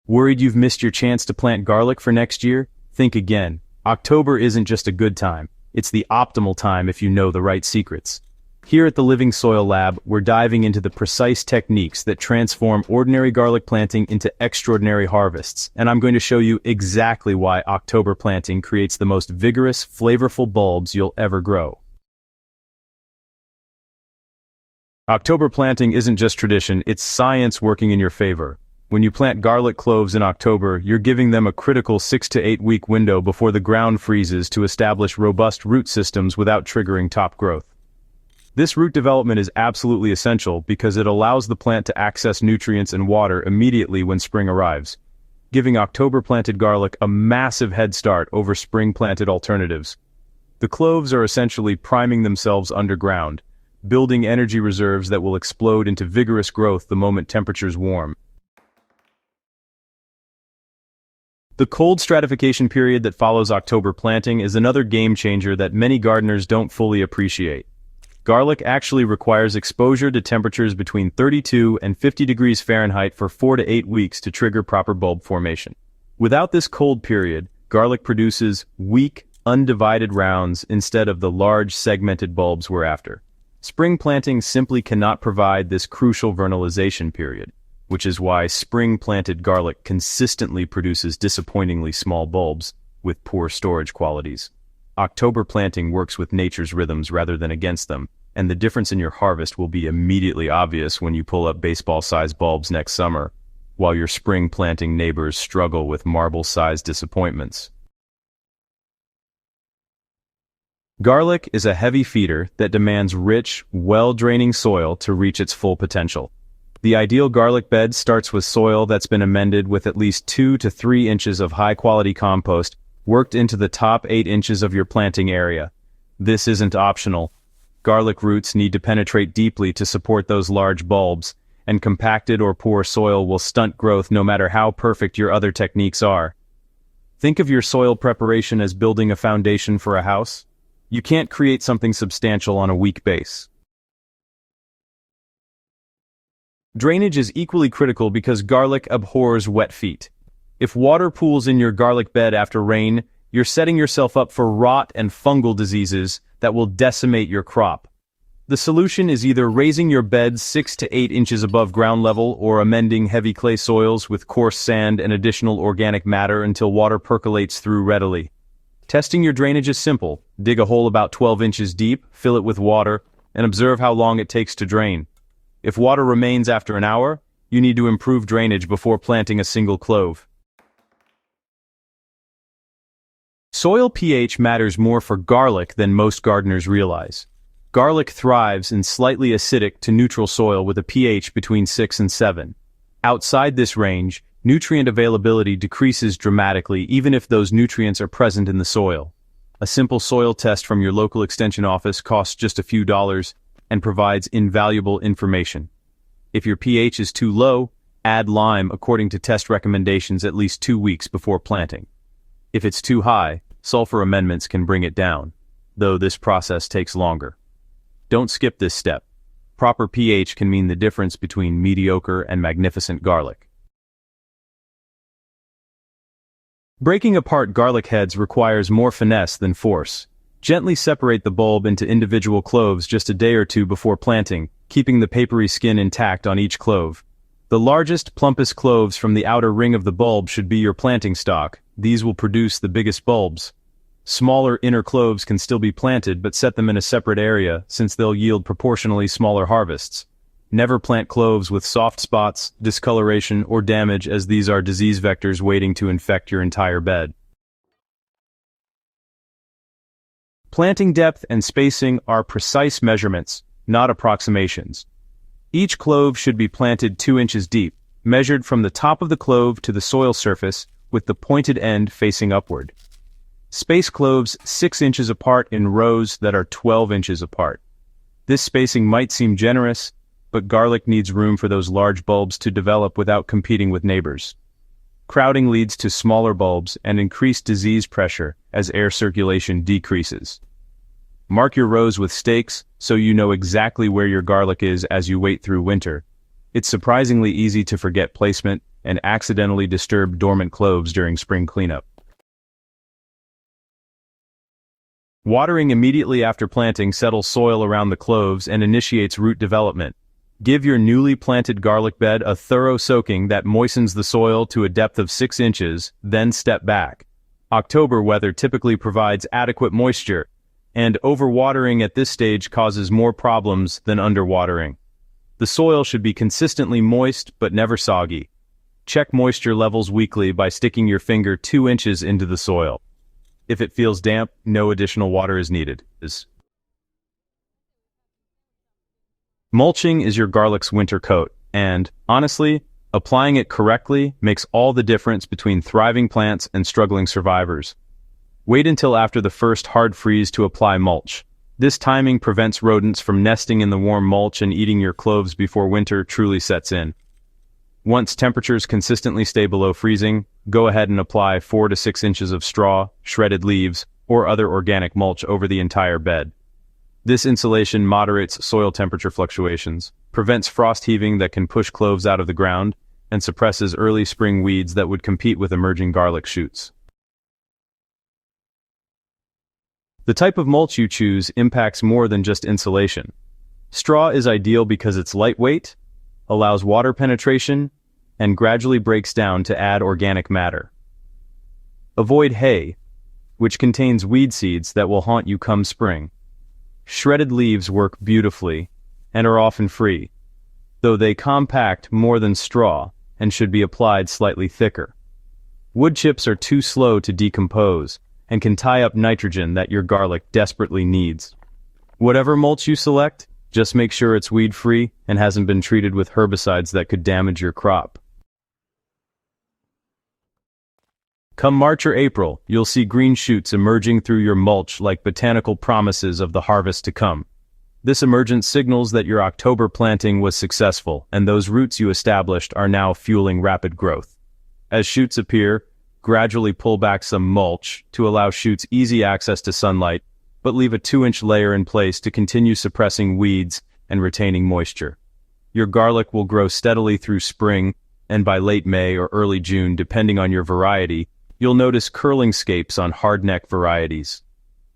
Worried you've missed your chance to plant garlic for next year? Think again. October isn't just a good time, it's the optimal time if you know the right secrets. Here at the Living Soil Lab, we're diving into the precise techniques that transform ordinary garlic planting into extraordinary harvests, and I'm going to show you exactly why October planting creates the most vigorous, flavorful bulbs you'll ever grow. October planting isn't just tradition, it's science working in your favor. When you plant garlic cloves in October, you're giving them a critical 6 to 8 week window before the ground freezes to establish robust root systems without triggering top growth. This root development is absolutely essential because it allows the plant to access nutrients and water immediately when spring arrives, giving October-planted garlic a massive head start over spring-planted alternatives. The cloves are essentially priming themselves underground, building energy reserves that will explode into vigorous growth the moment temperatures warm. The cold stratification period that follows October planting is another game-changer that many gardeners don't fully appreciate. Garlic actually requires exposure to temperatures between 32 and 50 degrees Fahrenheit for 4 to 8 weeks to trigger proper bulb formation. Without this cold period, garlic produces weak, undivided rounds instead of the large, segmented bulbs we're after. Spring planting simply cannot provide this crucial vernalization period, which is why spring-planted garlic consistently produces disappointingly small bulbs with poor storage qualities. October planting works with nature's rhythms rather than against them, and the difference in your harvest will be immediately obvious when you pull up baseball-sized bulbs next summer, while your spring planting neighbors struggle with marble-sized disappointments. Garlic is a heavy feeder that demands rich, well-draining soil to reach its full potential. The ideal garlic bed starts with soil that's been amended with at least 2 to 3 inches of high-quality compost worked into the top 8 inches of your planting area. This isn't optional. Garlic roots need to penetrate deeply to support those large bulbs, and compacted or poor soil will stunt growth no matter how perfect your other techniques are. Think of your soil preparation as building a foundation for a house. You can't create something substantial on a weak base. Drainage is equally critical because garlic abhors wet feet. If water pools in your garlic bed after rain, you're setting yourself up for rot and fungal diseases that will decimate your crop. The solution is either raising your bed 6 to 8 inches above ground level or amending heavy clay soils with coarse sand and additional organic matter until water percolates through readily. Testing your drainage is simple. Dig a hole about 12 inches deep, fill it with water, and observe how long it takes to drain. If water remains after an hour, you need to improve drainage before planting a single clove. Soil pH matters more for garlic than most gardeners realize. Garlic thrives in slightly acidic to neutral soil with a pH between 6 and 7. Outside this range, nutrient availability decreases dramatically even if those nutrients are present in the soil. A simple soil test from your local extension office costs just a few dollars and provides invaluable information. If your pH is too low, add lime according to test recommendations at least 2 weeks before planting. If it's too high, sulfur amendments can bring it down, though this process takes longer. Don't skip this step. Proper pH can mean the difference between mediocre and magnificent garlic. Breaking apart garlic heads requires more finesse than force. Gently separate the bulb into individual cloves just a day or two before planting, keeping the papery skin intact on each clove. The largest, plumpest cloves from the outer ring of the bulb should be your planting stock. These will produce the biggest bulbs. Smaller inner cloves can still be planted, but set them in a separate area since they'll yield proportionally smaller harvests. Never plant cloves with soft spots, discoloration, or damage, as these are disease vectors waiting to infect your entire bed. Planting depth and spacing are precise measurements, not approximations. Each clove should be planted 2 inches deep, measured from the top of the clove to the soil surface, with the pointed end facing upward. Space cloves 6 inches apart in rows that are 12 inches apart. This spacing might seem generous, but garlic needs room for those large bulbs to develop without competing with neighbors. Crowding leads to smaller bulbs and increased disease pressure as air circulation decreases. Mark your rows with stakes so you know exactly where your garlic is as you wait through winter. It's surprisingly easy to forget placement, and accidentally disturb dormant cloves during spring cleanup. Watering immediately after planting settles soil around the cloves and initiates root development. Give your newly planted garlic bed a thorough soaking that moistens the soil to a depth of 6 inches, then step back. October weather typically provides adequate moisture, and overwatering at this stage causes more problems than underwatering. The soil should be consistently moist but never soggy. Check moisture levels weekly by sticking your finger 2 inches into the soil. If it feels damp, no additional water is needed. Mulching is your garlic's winter coat, and, honestly, applying it correctly makes all the difference between thriving plants and struggling survivors. Wait until after the first hard freeze to apply mulch. This timing prevents rodents from nesting in the warm mulch and eating your cloves before winter truly sets in. Once temperatures consistently stay below freezing, go ahead and apply 4 to 6 inches of straw, shredded leaves, or other organic mulch over the entire bed. This insulation moderates soil temperature fluctuations, prevents frost heaving that can push cloves out of the ground, and suppresses early spring weeds that would compete with emerging garlic shoots. The type of mulch you choose impacts more than just insulation. Straw is ideal because it's lightweight, allows water penetration, and gradually breaks down to add organic matter. Avoid hay, which contains weed seeds that will haunt you come spring. Shredded leaves work beautifully and are often free, though they compact more than straw and should be applied slightly thicker. Wood chips are too slow to decompose and can tie up nitrogen that your garlic desperately needs. Whatever mulch you select, just make sure it's weed-free and hasn't been treated with herbicides that could damage your crop. Come March or April, you'll see green shoots emerging through your mulch like botanical promises of the harvest to come. This emergence signals that your October planting was successful, and those roots you established are now fueling rapid growth. As shoots appear, gradually pull back some mulch to allow shoots easy access to sunlight, but leave a 2-inch layer in place to continue suppressing weeds and retaining moisture. Your garlic will grow steadily through spring, and by late May or early June, depending on your variety, you'll notice curling scapes on hardneck varieties.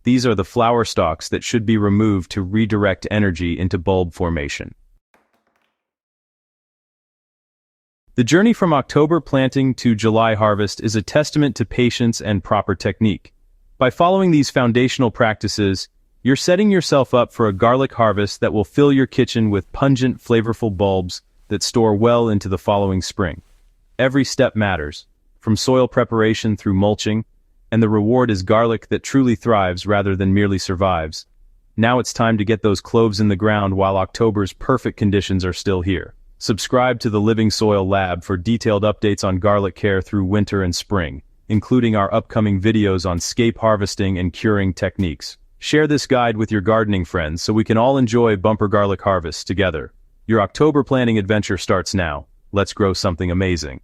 These are the flower stalks that should be removed to redirect energy into bulb formation. The journey from October planting to July harvest is a testament to patience and proper technique. By following these foundational practices, you're setting yourself up for a garlic harvest that will fill your kitchen with pungent, flavorful bulbs that store well into the following spring. Every step matters, from soil preparation through mulching, and the reward is garlic that truly thrives rather than merely survives. Now it's time to get those cloves in the ground while October's perfect conditions are still here. Subscribe to the Living Soil Lab for detailed updates on garlic care through winter and spring, including our upcoming videos on scape harvesting and curing techniques. Share this guide with your gardening friends so we can all enjoy bumper garlic harvests together. Your October planting adventure starts now. Let's grow something amazing.